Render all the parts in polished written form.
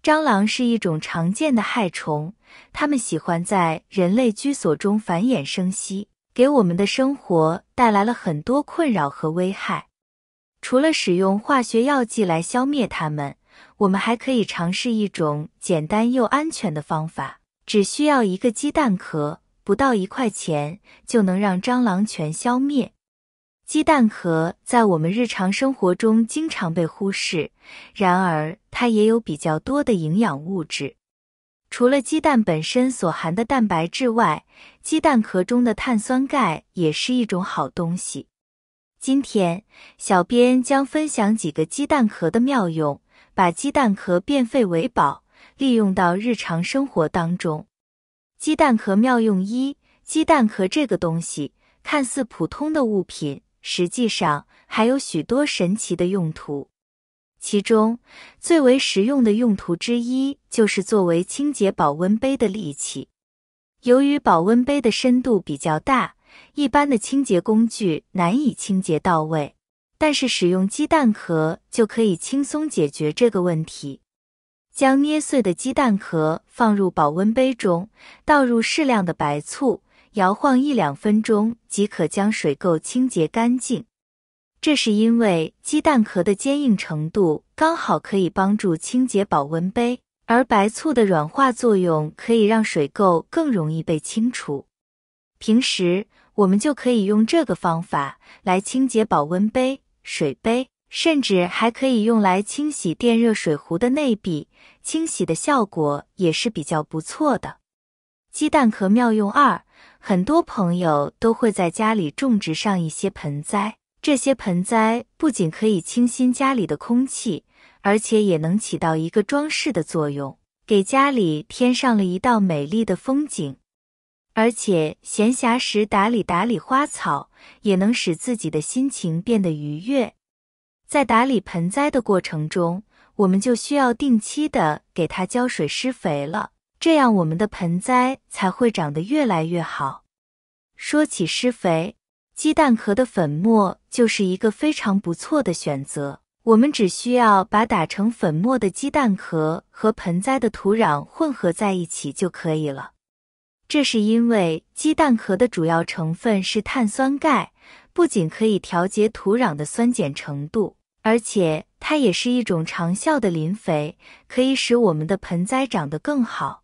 蟑螂是一种常见的害虫，它们喜欢在人类居所中繁衍生息，给我们的生活带来了很多困扰和危害。除了使用化学药剂来消灭它们，我们还可以尝试一种简单又安全的方法，只需要一个鸡蛋壳，不到1块钱就能让蟑螂全消灭。鸡蛋壳在我们日常生活中经常被忽视，然而它也有比较多的营养物质。除了鸡蛋本身所含的蛋白质外，鸡蛋壳中的碳酸钙也是一种好东西。今天，小编将分享几个鸡蛋壳的妙用，把鸡蛋壳变废为宝，利用到日常生活当中。鸡蛋壳妙用1：鸡蛋壳这个东西看似普通的物品，实际上还有许多神奇的用途。其中最为实用的用途之一就是作为清洁保温杯的利器。由于保温杯的深度比较大，一般的清洁工具难以清洁到位，但是使用鸡蛋壳就可以轻松解决这个问题。将捏碎的鸡蛋壳放入保温杯中，倒入适量的白醋，摇晃1-2分钟即可将水垢清洁干净。这是因为鸡蛋壳的坚硬程度刚好可以帮助清洁保温杯，而白醋的软化作用可以让水垢更容易被清除。平时我们就可以用这个方法来清洁保温杯、水杯，甚至还可以用来清洗电热水壶的内壁，清洗的效果也是比较不错的。鸡蛋壳妙用2：很多朋友都会在家里种植上一些盆栽，这些盆栽不仅可以清新家里的空气，而且也能起到一个装饰的作用，给家里添上了一道美丽的风景。而且闲暇时打理打理花草，也能使自己的心情变得愉悦。在打理盆栽的过程中，我们就需要定期的给它浇水施肥了，这样我们的盆栽才会长得越来越好。说起施肥，鸡蛋壳的粉末就是一个非常不错的选择。我们只需要把打成粉末的鸡蛋壳和盆栽的土壤混合在一起就可以了。这是因为鸡蛋壳的主要成分是碳酸钙，不仅可以调节土壤的酸碱程度，而且它也是一种长效的磷肥，可以使我们的盆栽长得更好。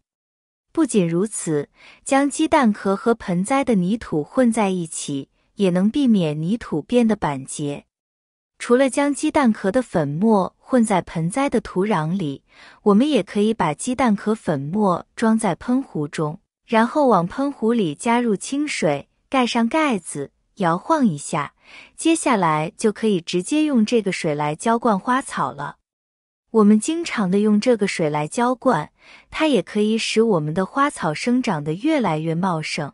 不仅如此，将鸡蛋壳和盆栽的泥土混在一起，也能避免泥土变得板结。除了将鸡蛋壳的粉末混在盆栽的土壤里，我们也可以把鸡蛋壳粉末装在喷壶中，然后往喷壶里加入清水，盖上盖子，摇晃一下，接下来就可以直接用这个水来浇灌花草了。我们经常的用这个水来浇灌，它也可以使我们的花草生长得越来越茂盛。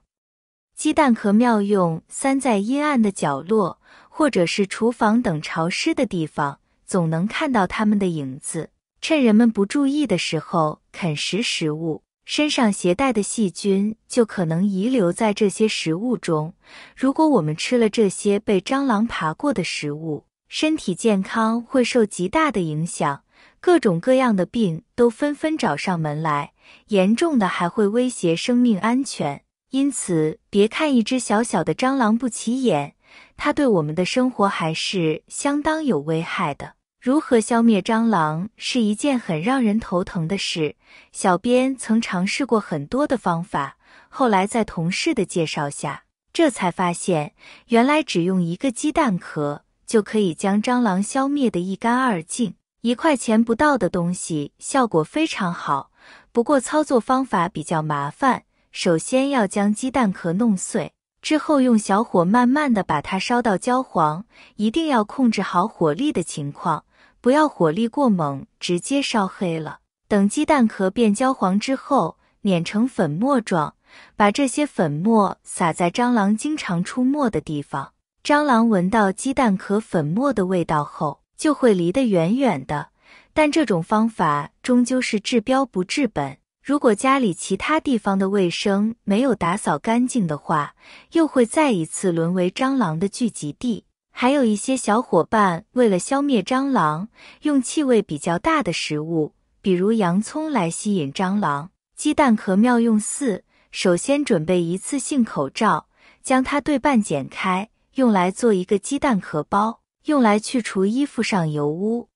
鸡蛋壳妙用3：在阴暗的角落，或者是厨房等潮湿的地方，总能看到它们的影子。趁人们不注意的时候啃食食物，身上携带的细菌就可能遗留在这些食物中。如果我们吃了这些被蟑螂爬过的食物，身体健康会受极大的影响，各种各样的病都纷纷找上门来，严重的还会威胁生命安全。因此，别看一只小小的蟑螂不起眼，它对我们的生活还是相当有危害的。如何消灭蟑螂是一件很让人头疼的事，小编曾尝试过很多的方法，后来在同事的介绍下，这才发现原来只用一个鸡蛋壳就可以将蟑螂消灭得一干二净。1块钱不到的东西效果非常好，不过操作方法比较麻烦。首先要将鸡蛋壳弄碎，之后用小火慢慢的把它烧到焦黄，一定要控制好火力的情况，不要火力过猛，直接烧黑了。等鸡蛋壳变焦黄之后，碾成粉末状，把这些粉末撒在蟑螂经常出没的地方。蟑螂闻到鸡蛋壳粉末的味道后，就会离得远远的。但这种方法终究是治标不治本。如果家里其他地方的卫生没有打扫干净的话，又会再一次沦为蟑螂的聚集地。还有一些小伙伴为了消灭蟑螂，用气味比较大的食物，比比如洋葱来吸引蟑螂。鸡蛋壳妙用4：首先准备一次性口罩，将它对半剪开，用来做一个鸡蛋壳包，用来去除衣服上油污。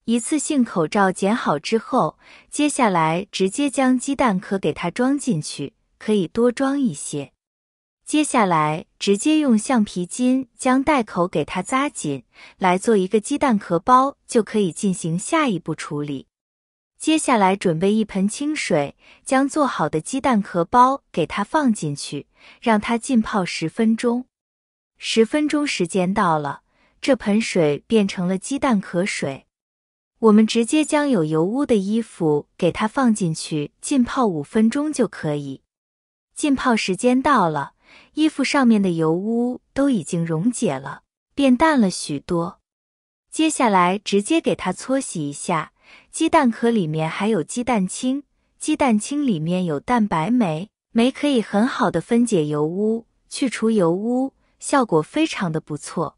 一次性口罩剪好之后，接下来直接将鸡蛋壳给它装进去，可以多装一些。接下来直接用橡皮筋将袋口给它扎紧，来做一个鸡蛋壳包，就可以进行下一步处理。接下来准备一盆清水，将做好的鸡蛋壳包给它放进去，让它浸泡10分钟。10分钟时间到了，这盆水变成了鸡蛋壳水。我们直接将有油污的衣服给它放进去，浸泡5分钟就可以。浸泡时间到了，衣服上面的油污都已经溶解了，变淡了许多。接下来直接给它搓洗一下。鸡蛋壳里面还有鸡蛋清，鸡蛋清里面有蛋白酶，酶可以很好的分解油污，去除油污，效果非常的不错。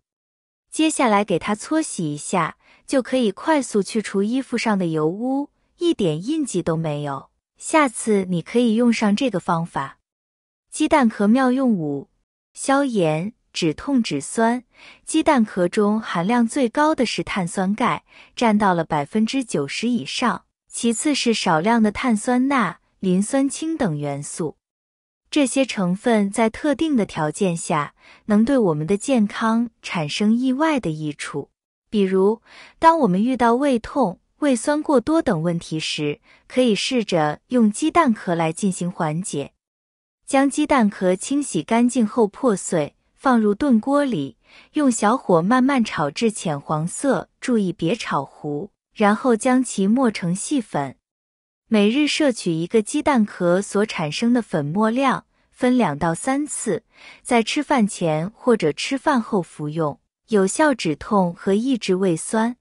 接下来给它搓洗一下，就可以快速去除衣服上的油污，一点印记都没有。下次你可以用上这个方法。鸡蛋壳妙用5：消炎、止痛止酸。鸡蛋壳中含量最高的是碳酸钙，占到了 90% 以上，其次是少量的碳酸钠、磷酸氢等元素。这些成分在特定的条件下，能对我们的健康产生意外的益处。比如，当我们遇到胃痛、胃酸过多等问题时，可以试着用鸡蛋壳来进行缓解。将鸡蛋壳清洗干净后破碎，放入炖锅里，用小火慢慢炒至浅黄色，注意别炒糊，然后将其磨成细粉。每日摄取一个鸡蛋壳所产生的粉末量，分2到3次，在吃饭前或者吃饭后服用，有效止痛和抑制胃酸。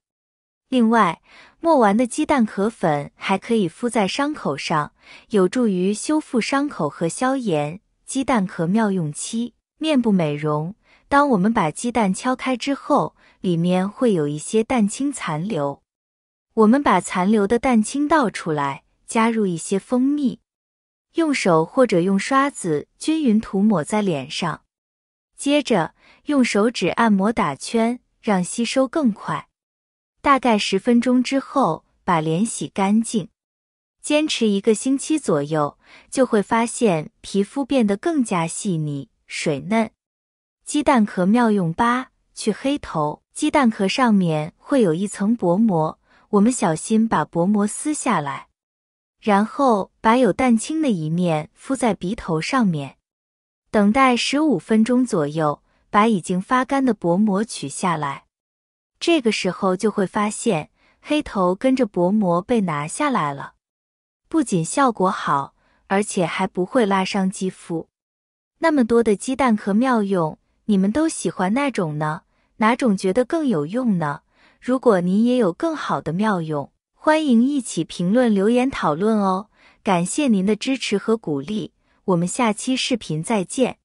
另外，磨完的鸡蛋壳粉还可以敷在伤口上，有助于修复伤口和消炎。鸡蛋壳妙用7：面部美容。当我们把鸡蛋敲开之后，里面会有一些蛋清残留。我们把残留的蛋清倒出来，加入一些蜂蜜，用手或者用刷子均匀涂抹在脸上。接着用手指按摩打圈，让吸收更快。大概10分钟之后，把脸洗干净。坚持1个星期左右，就会发现皮肤变得更加细腻、水嫩。鸡蛋壳妙用8：去黑头。鸡蛋壳上面会有一层薄膜，我们小心把薄膜撕下来，然后把有蛋清的一面敷在鼻头上面。等待15分钟左右，把已经发干的薄膜取下来。这个时候就会发现黑头跟着薄膜被拿下来了，不仅效果好，而且还不会拉伤肌肤。那么多的鸡蛋壳妙用，你们都喜欢哪种呢？哪种觉得更有用呢？如果您也有更好的妙用，欢迎一起评论留言讨论哦。感谢您的支持和鼓励，我们下期视频再见。